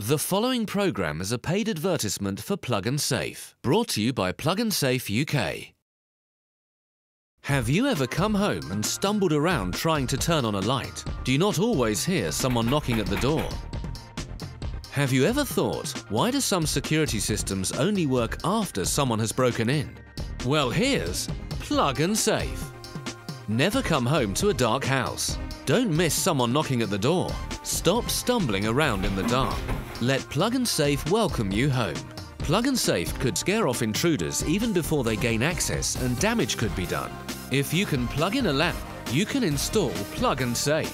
The following program is a paid advertisement for Plug and Safe, brought to you by Plug and Safe UK. Have you ever come home and stumbled around trying to turn on a light? Do you not always hear someone knocking at the door? Have you ever thought, why do some security systems only work after someone has broken in? Well, here's Plug and Safe. Never come home to a dark house. Don't miss someone knocking at the door. Stop stumbling around in the dark. Let Plug and Safe welcome you home. Plug and Safe could scare off intruders even before they gain access, and damage could be done. If you can plug in a lamp, you can install Plug and Safe.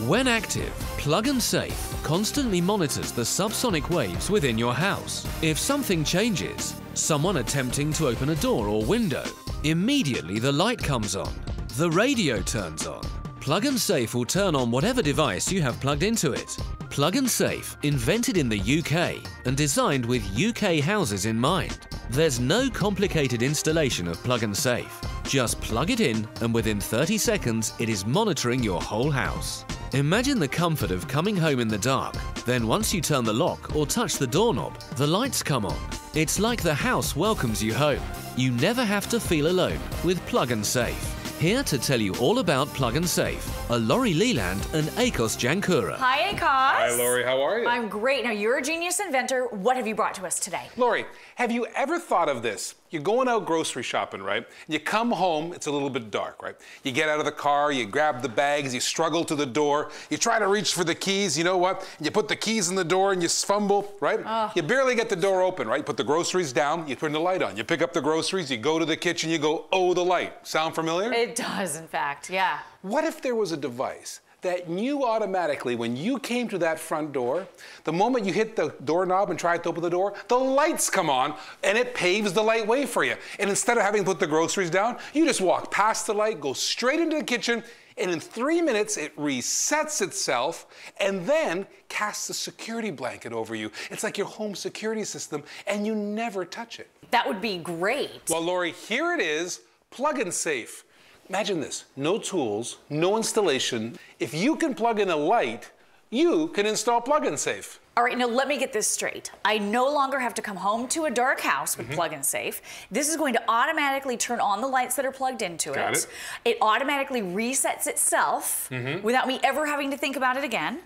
When active, Plug and Safe constantly monitors the subsonic waves within your house. If something changes, someone attempting to open a door or window, immediately the light comes on. The radio turns on. Plug and Safe will turn on whatever device you have plugged into it. Plug and Safe, invented in the UK and designed with UK houses in mind. There's no complicated installation of Plug and Safe. Just plug it in and within 30 seconds it is monitoring your whole house. Imagine the comfort of coming home in the dark. Then once you turn the lock or touch the doorknob, the lights come on. It's like the house welcomes you home. You never have to feel alone with Plug and Safe. Here to tell you all about Plug and Safe are Laurie Leland and Akos Jankura. Hi, Akos. Hi, Laurie. How are you? I'm great. Now, you're a genius inventor. What have you brought to us today? Laurie, have you ever thought of this? You're going out grocery shopping, right? You come home, it's a little bit dark, right? You get out of the car, you grab the bags, you struggle to the door, you try to reach for the keys, you know what? You put the keys in the door and you fumble, right? You barely get the door open, right? You put the groceries down, you turn the light on. You pick up the groceries, you go to the kitchen, you go, oh, the light. Sound familiar? It does, in fact, yeah. What if there was a device that knew automatically when you came to that front door, the moment you hit the doorknob and try to open the door, the lights come on and it paves the light way for you. And instead of having to put the groceries down, you just walk past the light, go straight into the kitchen, and in 3 minutes it resets itself and then casts a security blanket over you. It's like your home security system and you never touch it. That would be great. Well, Laurie, here it is, Plug and Safe. Imagine this, no tools, no installation. If you can plug in a light, you can install Plug and Safe. All right, now let me get this straight. I no longer have to come home to a dark house with Plug and Safe. This is going to automatically turn on the lights that are plugged into it. Got it. It automatically resets itself without me ever having to think about it again.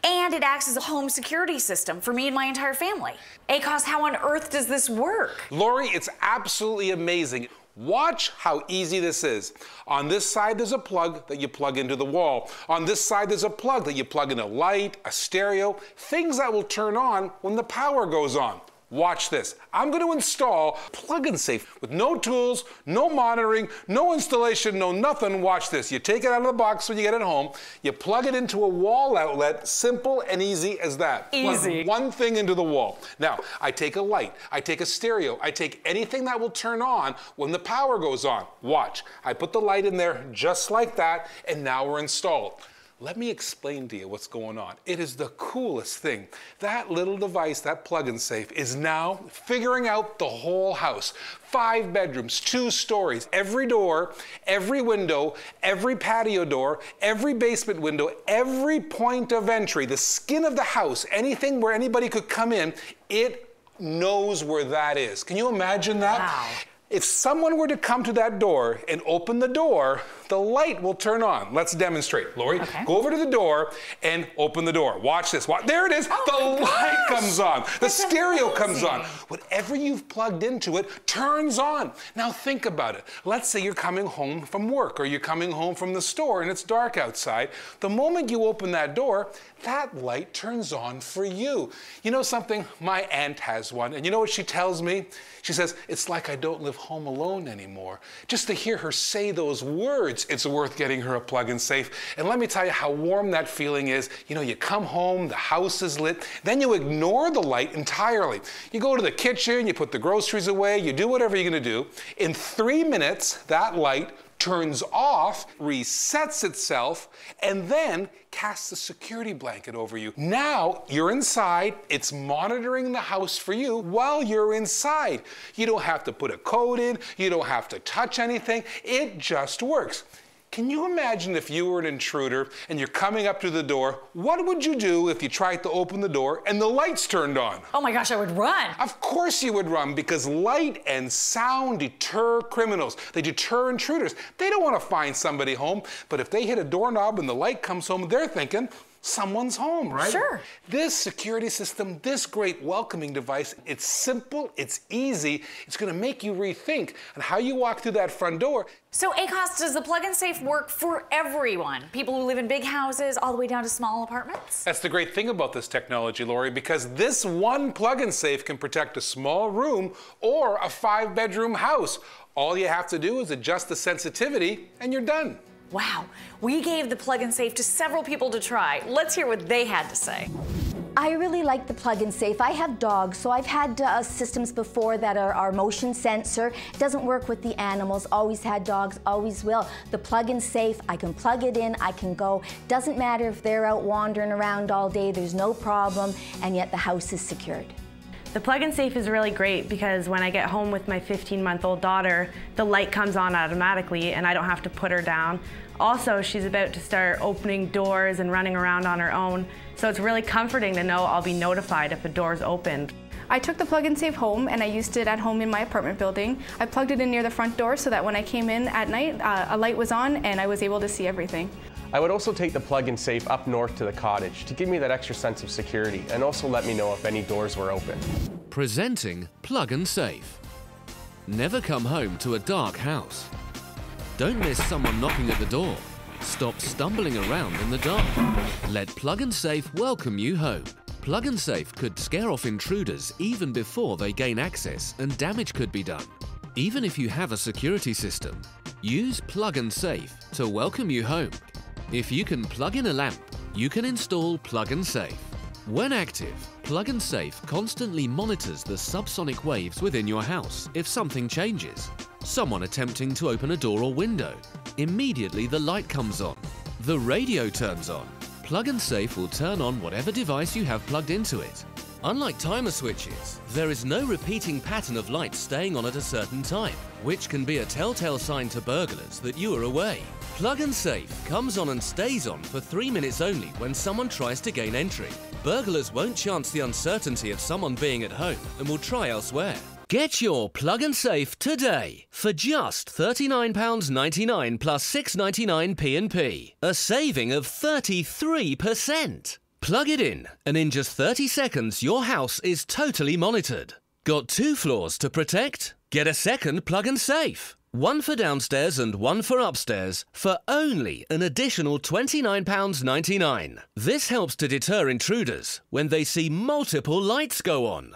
And it acts as a home security system for me and my entire family. Akos, how on earth does this work? Laurie, it's absolutely amazing. Watch how easy this is. On this side, there's a plug that you plug into the wall. On this side, there's a plug that you plug in a light, a stereo, things that will turn on when the power goes on. Watch this. I'm going to install Plug and Safe with no tools, no monitoring, no installation, no nothing. Watch this. You take it out of the box when you get it home. You plug it into a wall outlet. Simple and easy as that. Easy. Plug one thing into the wall. Now, I take a light. I take a stereo. I take anything that will turn on when the power goes on. Watch. I put the light in there just like that, and now we're installed. Let me explain to you what's going on. It is the coolest thing. That little device, that Plug and Safe, is now figuring out the whole house. 5 bedrooms, 2 stories, every door, every window, every patio door, every basement window, every point of entry, the skin of the house, anything where anybody could come in, it knows where that is. Can you imagine that? Wow. If someone were to come to that door and open the door, the light will turn on. Let's demonstrate. Laurie, go over to the door and open the door. Watch this. There it is. Oh the light comes on. The stereo amazing. comes on. Whatever you've plugged into it turns on. Now think about it. Let's say you're coming home from work or you're coming home from the store and it's dark outside. The moment you open that door, that light turns on for you. You know something? My aunt has one, and you know what she tells me? She says, it's like I don't live home alone anymore. Just to hear her say those words, it's worth getting her a Plug and Safe. And let me tell you how warm that feeling is. You know, you come home, the house is lit, then you ignore the light entirely. You go to the kitchen, you put the groceries away, you do whatever you're gonna do. In 3 minutes, that light turns off, resets itself, and then casts a security blanket over you. Now you're inside, it's monitoring the house for you while you're inside. You don't have to put a code in, you don't have to touch anything, it just works. Can you imagine if you were an intruder and you're coming up to the door, what would you do if you tried to open the door and the lights turned on? Oh my gosh, I would run. Of course you would run, because light and sound deter criminals. They deter intruders. They don't want to find somebody home, but if they hit a doorknob and the light comes home, they're thinking, someone's home, right? Sure. This security system, this great welcoming device, it's simple, it's easy, it's going to make you rethink on how you walk through that front door. So ACOS, does the plug and safe work for everyone? People who live in big houses all the way down to small apartments? That's the great thing about this technology, Lori, because this one plug and safe can protect a small room or a 5-bedroom house. All you have to do is adjust the sensitivity and you're done. Wow, we gave the plug and safe to several people to try. Let's hear what they had to say. I really like the plug and safe. I have dogs, so I've had systems before that are motion sensor. It doesn't work with the animals. Always had dogs, always will. The plug and safe, I can plug it in, I can go. Doesn't matter if they're out wandering around all day, there's no problem, and yet the house is secured. The plug and safe is really great because when I get home with my 15-month-old daughter, the light comes on automatically and I don't have to put her down. Also, she's about to start opening doors and running around on her own, so it's really comforting to know I'll be notified if a door's opened. I took the plug and safe home and I used it at home in my apartment building. I plugged it in near the front door so that when I came in at night, a light was on and I was able to see everything. I would also take the plug and safe up north to the cottage to give me that extra sense of security and also let me know if any doors were open. Presenting Plug and Safe. Never come home to a dark house. Don't miss someone knocking at the door. Stop stumbling around in the dark. Let Plug and Safe welcome you home. Plug and Safe could scare off intruders even before they gain access, and damage could be done. Even if you have a security system, use Plug and Safe to welcome you home. If you can plug in a lamp, you can install Plug and Safe. When active, Plug and Safe constantly monitors the subsonic waves within your house if something changes. Someone attempting to open a door or window. Immediately the light comes on. The radio turns on. Plug and Safe will turn on whatever device you have plugged into it. Unlike timer switches, there is no repeating pattern of lights staying on at a certain time, which can be a telltale sign to burglars that you are away. Plug and Safe comes on and stays on for 3 minutes only when someone tries to gain entry. Burglars won't chance the uncertainty of someone being at home and will try elsewhere. Get your Plug and Safe today for just £39.99 plus $6.99 P&P, a saving of 33%. Plug it in, and in just 30 seconds, your house is totally monitored. Got 2 floors to protect? Get a second Plug and Safe. One for downstairs and one for upstairs for only an additional £29.99. This helps to deter intruders when they see multiple lights go on.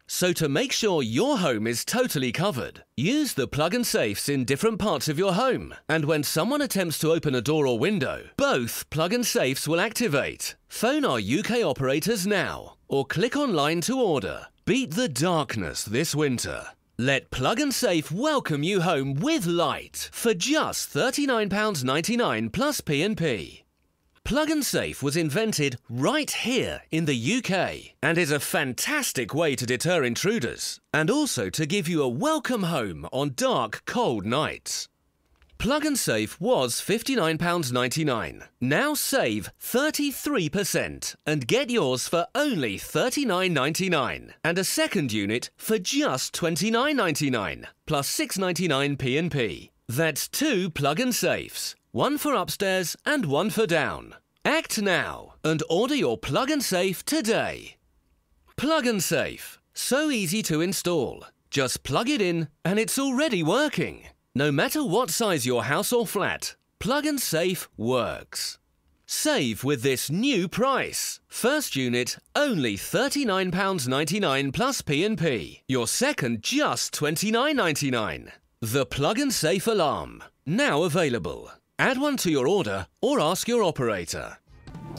So to make sure your home is totally covered, use the Plug and Safes in different parts of your home. And when someone attempts to open a door or window, both Plug and Safes will activate. Phone our UK operators now or click online to order. Beat the darkness this winter. Let Plug and Safe welcome you home with light for just £39.99 plus P&P. Plug and Safe was invented right here in the UK and is a fantastic way to deter intruders and also to give you a welcome home on dark, cold nights. Plug and Safe was £59.99. Now save 33% and get yours for only $39.99 and a second unit for just $29.99 plus $6.99 P&P. That's 2 Plug and Safes. One for upstairs and one for down. Act now and order your Plug and Safe today. Plug and Safe. So easy to install. Just plug it in and it's already working. No matter what size your house or flat, Plug and Safe works. Save with this new price. First unit only £39.99 plus P&P. Your second just $29.99. The Plug and Safe alarm. Now available. Add one to your order or ask your operator.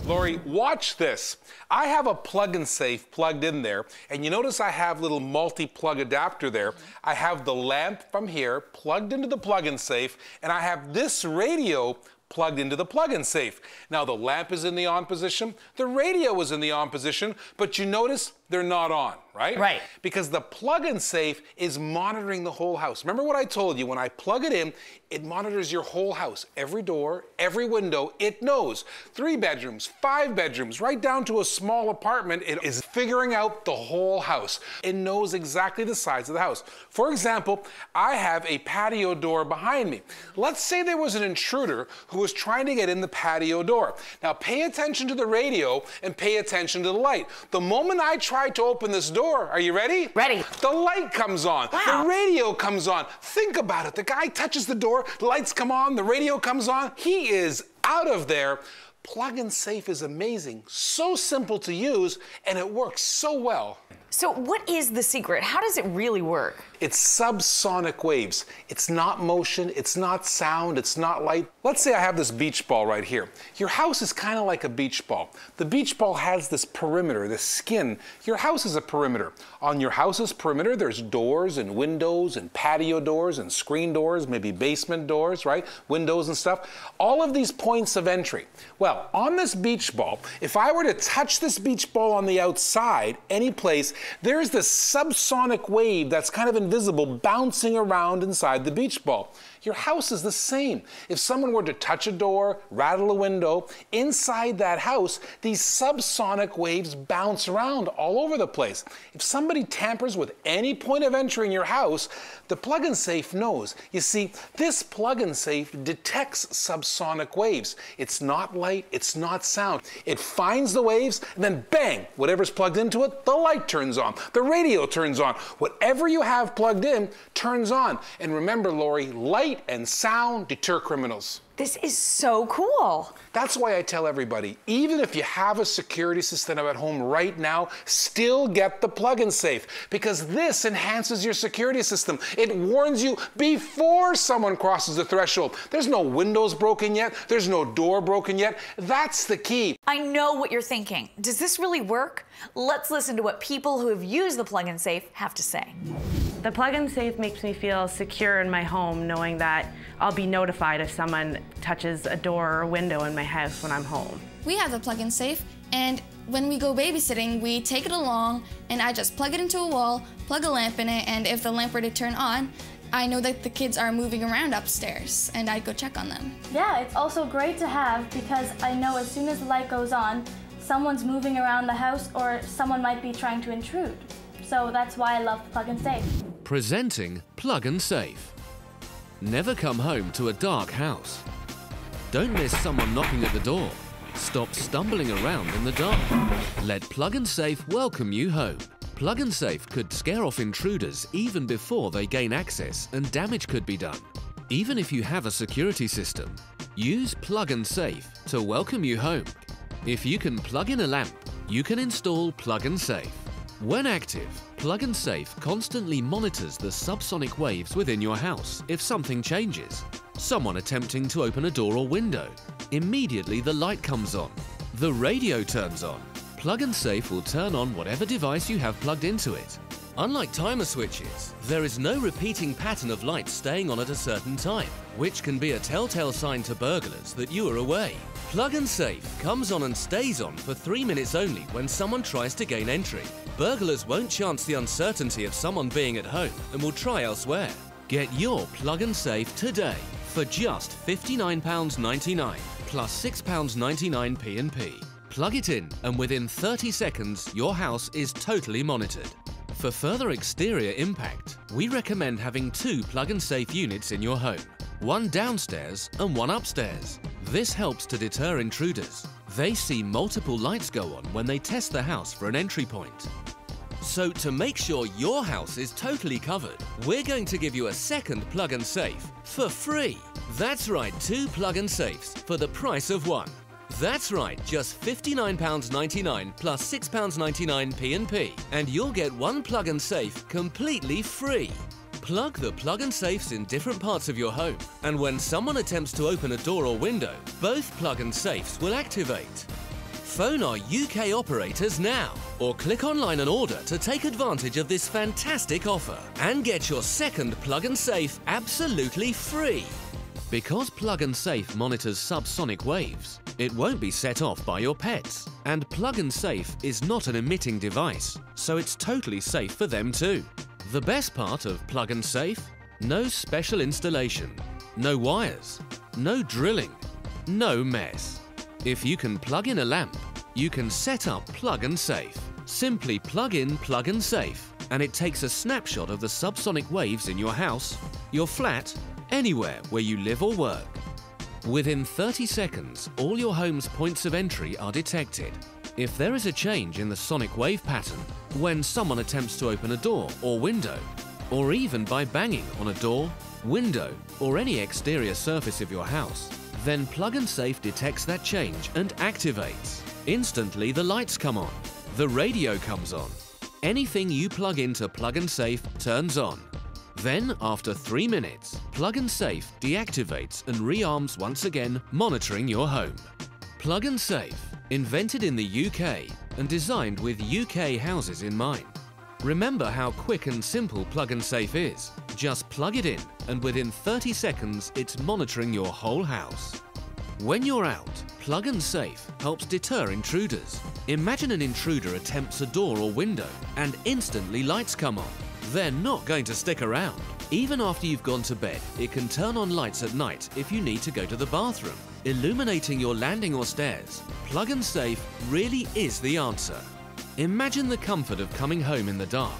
Lori, watch this. I have a Plug and Safe plugged in there, and you notice I have little multi-plug adapter there. I have the lamp from here plugged into the Plug and Safe, and I have this radio plugged into the plug-in safe. Now the lamp is in the on position, the radio is in the on position, but you notice they're not on, right? Right. Because the plug-in safe is monitoring the whole house. Remember what I told you, when I plug it in, it monitors your whole house. Every door, every window, it knows. 3 bedrooms, 5 bedrooms, right down to a small apartment, it is figuring out the whole house. It knows exactly the size of the house. For example, I have a patio door behind me. Let's say there was an intruder who was trying to get in the patio door. Now pay attention to the radio and pay attention to the light. The moment I try to open this door, are you ready? Ready. The light comes on. Wow. The radio comes on. Think about it. The guy touches the door, the lights come on, the radio comes on. He is out of there. Plug-in safe is amazing, so simple to use, and it works so well. So what is the secret? How does it really work? It's subsonic waves. It's not motion, it's not sound, it's not light. Let's say I have this beach ball right here. Your house is kind of like a beach ball. The beach ball has this perimeter, this skin. Your house is a perimeter. On your house's perimeter, there's doors and windows and patio doors and screen doors, maybe basement doors, right? Windows and stuff. All of these points of entry. Well, on this beach ball, if I were to touch this beach ball on the outside, any place, there's this subsonic wave that's kind of invisible bouncing around inside the beach ball. Your house is the same. If someone were to touch a door, rattle a window, inside that house, these subsonic waves bounce around all over the place. If somebody tampers with any point of entry in your house, the plug-in safe knows. You see, this plug-in safe detects subsonic waves. It's not light, it's not sound. It finds the waves, and then bang, whatever's plugged into it, the light turns on, the radio turns on. Whatever you have plugged in turns on. And remember, Lori, light and sound deter criminals. This is so cool. That's why I tell everybody, even if you have a security system at home right now, still get the plug-in safe, because this enhances your security system. It warns you before someone crosses the threshold. There's no windows broken yet. There's no door broken yet. That's the key. I know what you're thinking. Does this really work? Let's listen to what people who have used the plug-in safe have to say. The plug-in safe makes me feel secure in my home, knowing that I'll be notified if someone touches a door or a window in my house when I'm home. We have the plug-in safe, and when we go babysitting, we take it along, and I just plug it into a wall, plug a lamp in it, and if the lamp were to turn on, I know that the kids are moving around upstairs, and I'd go check on them. Yeah, it's also great to have because I know as soon as the light goes on, someone's moving around the house or someone might be trying to intrude. So that's why I love the plug-in safe. Presenting Plug-in Safe. Never come home to a dark house. Don't miss someone knocking at the door. Stop stumbling around in the dark. Let Plug-in Safe welcome you home. Plug-in Safe could scare off intruders even before they gain access, and damage could be done. Even if you have a security system, use Plug-in Safe to welcome you home. If you can plug in a lamp, you can install Plug-in Safe. When active, Plug-in Safe constantly monitors the subsonic waves within your house if something changes. Someone attempting to open a door or window. Immediately the light comes on. The radio turns on. Plug-in Safe will turn on whatever device you have plugged into it. Unlike timer switches, there is no repeating pattern of lights staying on at a certain time, which can be a telltale sign to burglars that you are away. Plug-in Safe comes on and stays on for 3 minutes only when someone tries to gain entry. Burglars won't chance the uncertainty of someone being at home and will try elsewhere. Get your Plug-in Safe today for just £59.99 plus £6.99 P&P. Plug it in and within 30 seconds your house is totally monitored. For further exterior impact, we recommend having 2 Plug-in Safe units in your home, one downstairs and one upstairs. This helps to deter intruders. They see multiple lights go on when they test the house for an entry point. So to make sure your house is totally covered, we're going to give you a second Plug-in Safe for free. That's right, 2 Plug-in Safes for the price of one. That's right, just £59.99 plus £6.99 P&P, and you'll get one Plug-in Safe completely free. Plug the Plug-in Safes in different parts of your home, and when someone attempts to open a door or window, both Plug-in Safes will activate. Phone our UK operators now, or click online and order to take advantage of this fantastic offer and get your second Plug-in Safe absolutely free. Because Plug and Safe monitors subsonic waves, it won't be set off by your pets. And Plug and Safe is not an emitting device, so it's totally safe for them too. The best part of Plug and Safe? No special installation, no wires, no drilling, no mess. If you can plug in a lamp, you can set up Plug and Safe. Simply plug in Plug and Safe, and it takes a snapshot of the subsonic waves in your house, your flat, anywhere where you live or work. Within 30 seconds, all your home's points of entry are detected. If there is a change in the sonic wave pattern, when someone attempts to open a door or window, or even by banging on a door, window, or any exterior surface of your house, then Plug and Safe detects that change and activates. Instantly, the lights come on, the radio comes on. Anything you plug into Plug and Safe turns on. Then, after 3 minutes, Plug and Safe deactivates and rearms once again, monitoring your home. Plug and Safe, invented in the UK and designed with UK houses in mind. Remember how quick and simple Plug and Safe is. Just plug it in, and within 30 seconds, it's monitoring your whole house. When you're out, Plug and Safe helps deter intruders. Imagine an intruder attempts a door or window, and instantly lights come on. They're not going to stick around. Even after you've gone to bed, it can turn on lights at night if you need to go to the bathroom, illuminating your landing or stairs. Plug and Safe really is the answer. Imagine the comfort of coming home in the dark.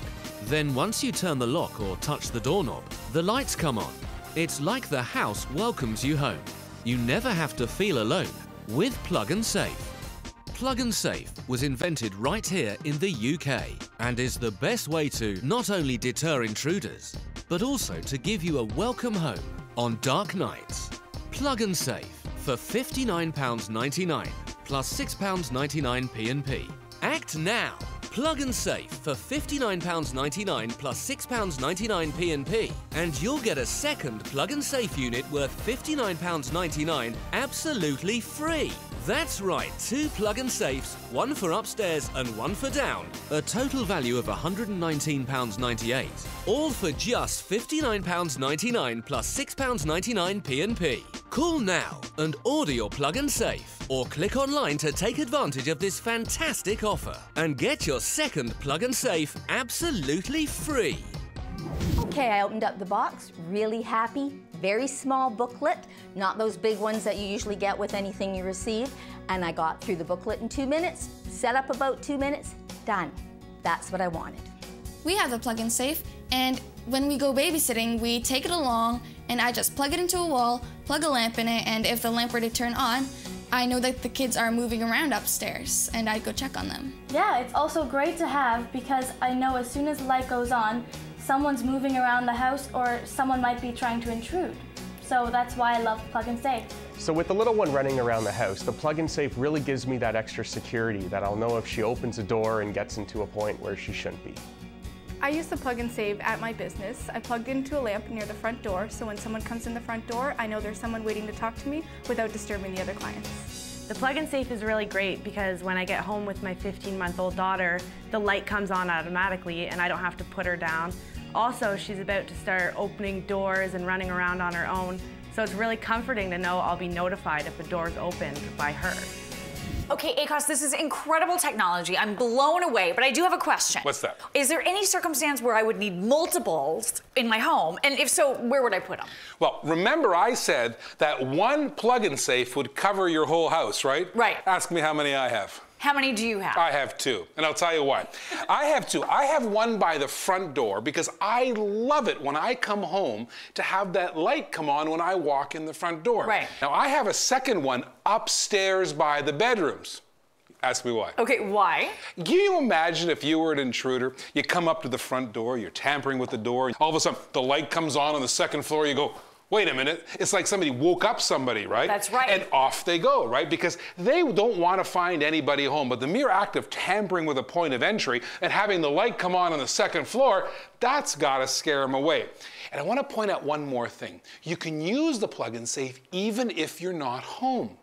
Then once you turn the lock or touch the doorknob, the lights come on. It's like the house welcomes you home. You never have to feel alone with Plug and Safe. Plug and Safe was invented right here in the UK and is the best way to not only deter intruders, but also to give you a welcome home on dark nights. Plug and Safe for £59.99 plus £6.99 P&P. Act now! Plug and Safe for £59.99 plus £6.99 P&P, and you'll get a second Plug and Safe unit worth £59.99 absolutely free. That's right, 2 Plug and Safes, one for upstairs and one for down. A total value of £119.98. All for just £59.99 plus £6.99 P&P. Call now and order your Plug and Safe, or click online to take advantage of this fantastic offer and get your second Plug and Safe absolutely free. Okay, I opened up the box, really happy, very small booklet, not those big ones that you usually get with anything you receive, and I got through the booklet in 2 minutes, set up about 2 minutes, done. That's what I wanted. We have a Plug and Safe, and when we go babysitting, we take it along, and I just plug it into a wall, plug a lamp in it, and if the lamp were to turn on, I know that the kids are moving around upstairs, and I'd go check on them. Yeah, it's also great to have because I know as soon as the light goes on, someone's moving around the house or someone might be trying to intrude. So that's why I love Plug and Safe. So with the little one running around the house, the Plug and Safe really gives me that extra security that I'll know if she opens a door and gets into a point where she shouldn't be. I use the Plug and Save at my business. I plugged into a lamp near the front door, so when someone comes in the front door, I know there's someone waiting to talk to me without disturbing the other clients. The Plug and Safe is really great because when I get home with my 15-month-old daughter, the light comes on automatically and I don't have to put her down. Also, she's about to start opening doors and running around on her own, so it's really comforting to know I'll be notified if a door's opened by her. Okay, ACOS, this is incredible technology. I'm blown away, but I do have a question. What's that? Is there any circumstance where I would need multiples in my home? And if so, where would I put them? Well, remember I said that one Plug and Safe would cover your whole house, right? Right. Ask me how many I have. How many do you have? I have 2, and I'll tell you why. I have 2. I have one by the front door because I love it when I come home to have that light come on when I walk in the front door. Right. Now, I have a second one upstairs by the bedrooms. Ask me why. Okay, why? Can you imagine if you were an intruder? You come up to the front door, you're tampering with the door, all of a sudden the light comes on the second floor, you go, wait a minute, it's like somebody woke up somebody, right? That's right. And off they go, right? Because they don't want to find anybody home, but the mere act of tampering with a point of entry and having the light come on the second floor, that's got to scare them away. And I want to point out one more thing. You can use the Plug and Safe even if you're not home.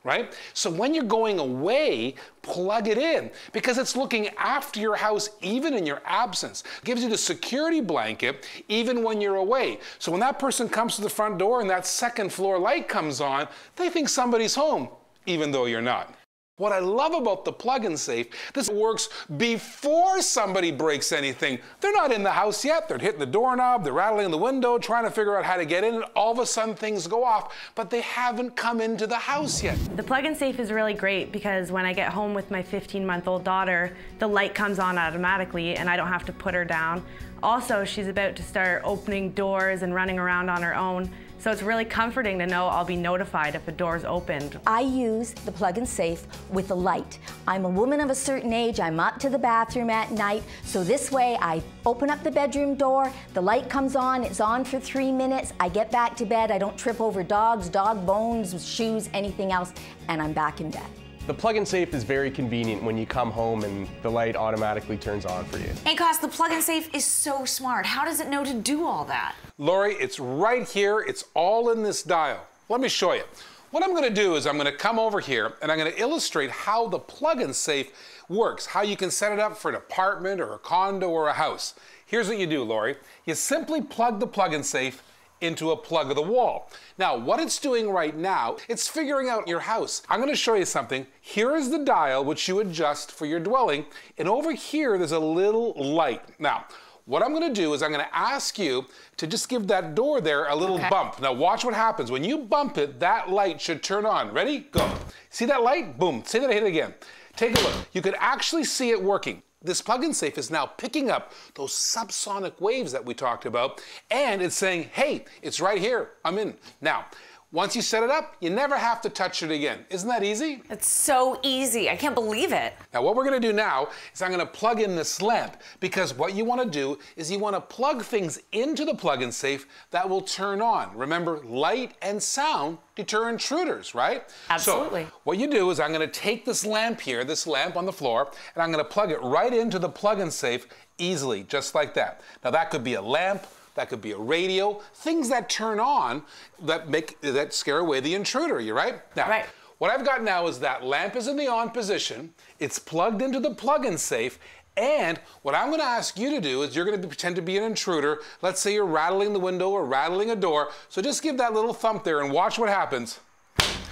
right? So when you're going away, plug it in because it's looking after your house even in your absence. It gives you the security blanket even when you're away. So when that person comes to the front door and that second floor light comes on, they think somebody's home even though you're not. What I love about the plug-in safe, this works before somebody breaks anything. They're not in the house yet. They're hitting the doorknob, they're rattling the window, trying to figure out how to get in, and all of a sudden things go off, but they haven't come into the house yet. The plug-in safe is really great because when I get home with my 15-month-old daughter, the light comes on automatically and I don't have to put her down. Also, she's about to start opening doors and running around on her own. So it's really comforting to know I'll be notified if a door's opened. I use the plug-in safe with a light. I'm a woman of a certain age, I'm up to the bathroom at night, so this way I open up the bedroom door, the light comes on, it's on for 3 minutes, I get back to bed, I don't trip over dogs, dog bones, shoes, anything else, and I'm back in bed. The plug-in safe is very convenient when you come home and the light automatically turns on for you. Acos, the plug-in safe is so smart. How does it know to do all that? Lori, it's right here. It's all in this dial. Let me show you. What I'm going to do is I'm going to come over here and I'm going to illustrate how the plug-in safe works, how you can set it up for an apartment or a condo or a house. Here's what you do, Lori. You simply plug the plug-in safe into a plug of the wall. Now, what it's doing right now, it's figuring out your house. I'm gonna show you something. Here is the dial which you adjust for your dwelling, and over here there's a little light. Now, what I'm gonna do is I'm gonna ask you to just give that door there a little bump. Now watch what happens. When you bump it, that light should turn on. Ready? Go. See that light? Boom. Say that I hit it again. Take a look. You could actually see it working. This plug-in safe is now picking up those subsonic waves that we talked about, and it's saying, hey, it's right here, I'm in. Now, once you set it up, you never have to touch it again. Isn't that easy? It's so easy, I can't believe it. Now what we're gonna do now is I'm gonna plug in this lamp, because what you wanna do is you wanna plug things into the plug-in safe that will turn on. Remember, light and sound deter intruders, right? Absolutely. So what you do is I'm gonna take this lamp here, this lamp on the floor, and I'm gonna plug it right into the plug-in safe easily, just like that. Now that could be a lamp, that could be a radio, things that turn on that scare away the intruder, you right? Now, what I've got now is that lamp is in the on position, it's plugged into the plug-in safe, and what I'm gonna ask you to do is you're gonna pretend to be an intruder. Let's say you're rattling the window or rattling a door, so just give that little thump there and watch what happens.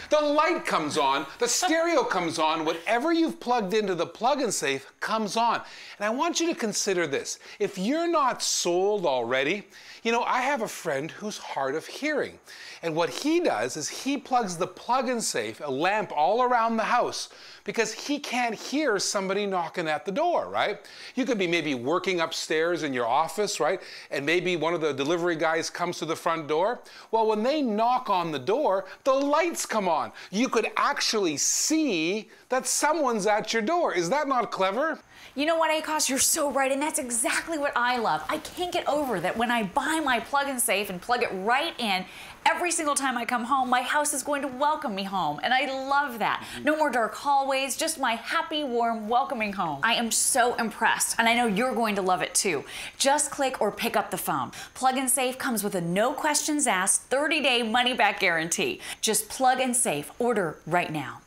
The light comes on, the stereo comes on, whatever you've plugged into the plug-in safe comes on. And I want you to consider this. If you're not sold already, you know, I have a friend who's hard of hearing. And what he does is he plugs the plug-in safe, a lamp all around the house, because he can't hear somebody knocking at the door, right? You could be maybe working upstairs in your office, right? And maybe one of the delivery guys comes to the front door. Well, when they knock on the door, the lights come on. You could actually see that someone's at your door. Is that not clever? You know what, Acos, you're so right, and that's exactly what I love. I can't get over that when I buy my plug-in safe and plug it right in, every single time I come home, my house is going to welcome me home, and I love that. No more dark hallways, just my happy, warm, welcoming home. I am so impressed, and I know you're going to love it too. Just click or pick up the phone. Plug-in Safe comes with a no questions asked 30-day money-back guarantee. Just plug and safe. Order right now.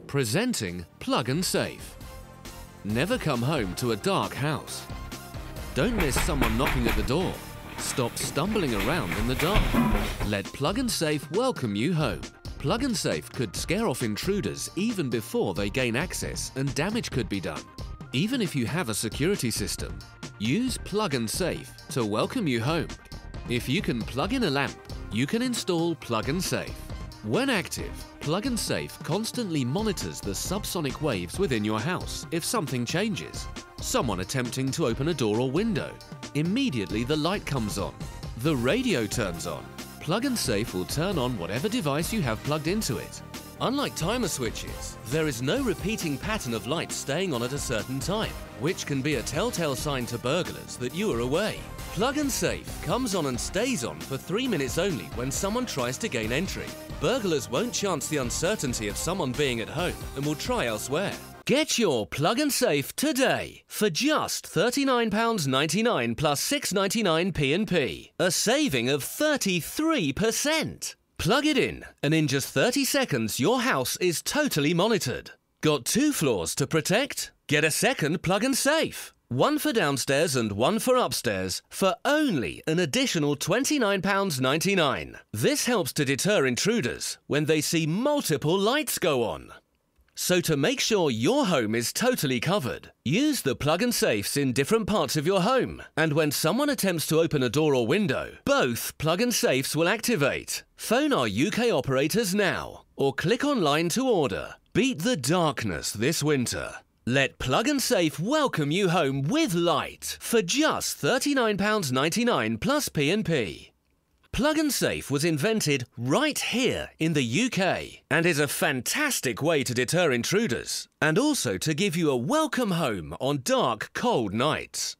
Presenting Plug-in Safe. Never come home to a dark house. Don't miss someone knocking at the door. Stop stumbling around in the dark. Let Plug-in Safe welcome you home. Plug-in Safe could scare off intruders even before they gain access, and damage could be done. Even if you have a security system, use Plug-in Safe to welcome you home. If you can plug in a lamp, you can install Plug-in Safe. When active, Plug-in Safe constantly monitors the subsonic waves within your house if something changes. Someone attempting to open a door or window. Immediately the light comes on. The radio turns on. Plug-in Safe will turn on whatever device you have plugged into it. Unlike timer switches, there is no repeating pattern of lights staying on at a certain time, which can be a telltale sign to burglars that you are away. Plug-in Safe comes on and stays on for 3 minutes only when someone tries to gain entry. Burglars won't chance the uncertainty of someone being at home and will try elsewhere. Get your Plug-in Safe today for just £39.99 plus £6.99 P&P, a saving of 33%. Plug it in, and in just 30 seconds, your house is totally monitored. Got 2 floors to protect? Get a second plug and safe. One for downstairs and one for upstairs for only an additional £29.99. This helps to deter intruders when they see multiple lights go on. So to make sure your home is totally covered, use the plug and safes in different parts of your home. And when someone attempts to open a door or window, both plug and safes will activate. Phone our UK operators now or click online to order. Beat the darkness this winter. Let Plug and Safe welcome you home with light for just £39.99 plus P&P. Plug and Safe was invented right here in the UK and is a fantastic way to deter intruders and also to give you a welcome home on dark, cold nights.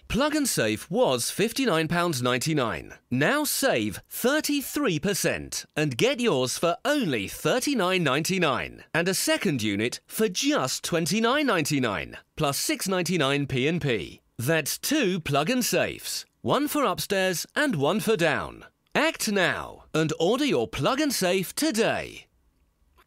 Plug and Safe was £59.99. Now save 33% and get yours for only £39.99 and a second unit for just £29.99 plus £6.99 P&P. That's 2 Plug and Safes, one for upstairs and one for down. Act now and order your Plug and Safe today.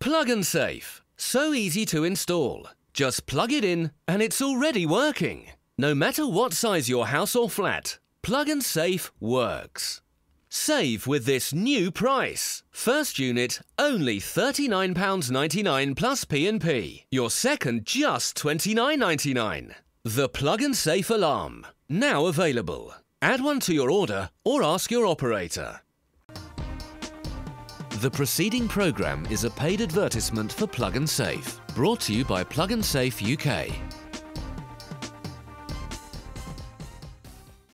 Plug and Safe, so easy to install. Just plug it in and it's already working. No matter what size your house or flat, Plug and Safe works. Save with this new price. First unit, only £39.99 plus P&P. Your second, just £29.99. The Plug and Safe alarm, now available. Add one to your order or ask your operator. The preceding programme is a paid advertisement for Plug and Safe, brought to you by Plug and Safe UK.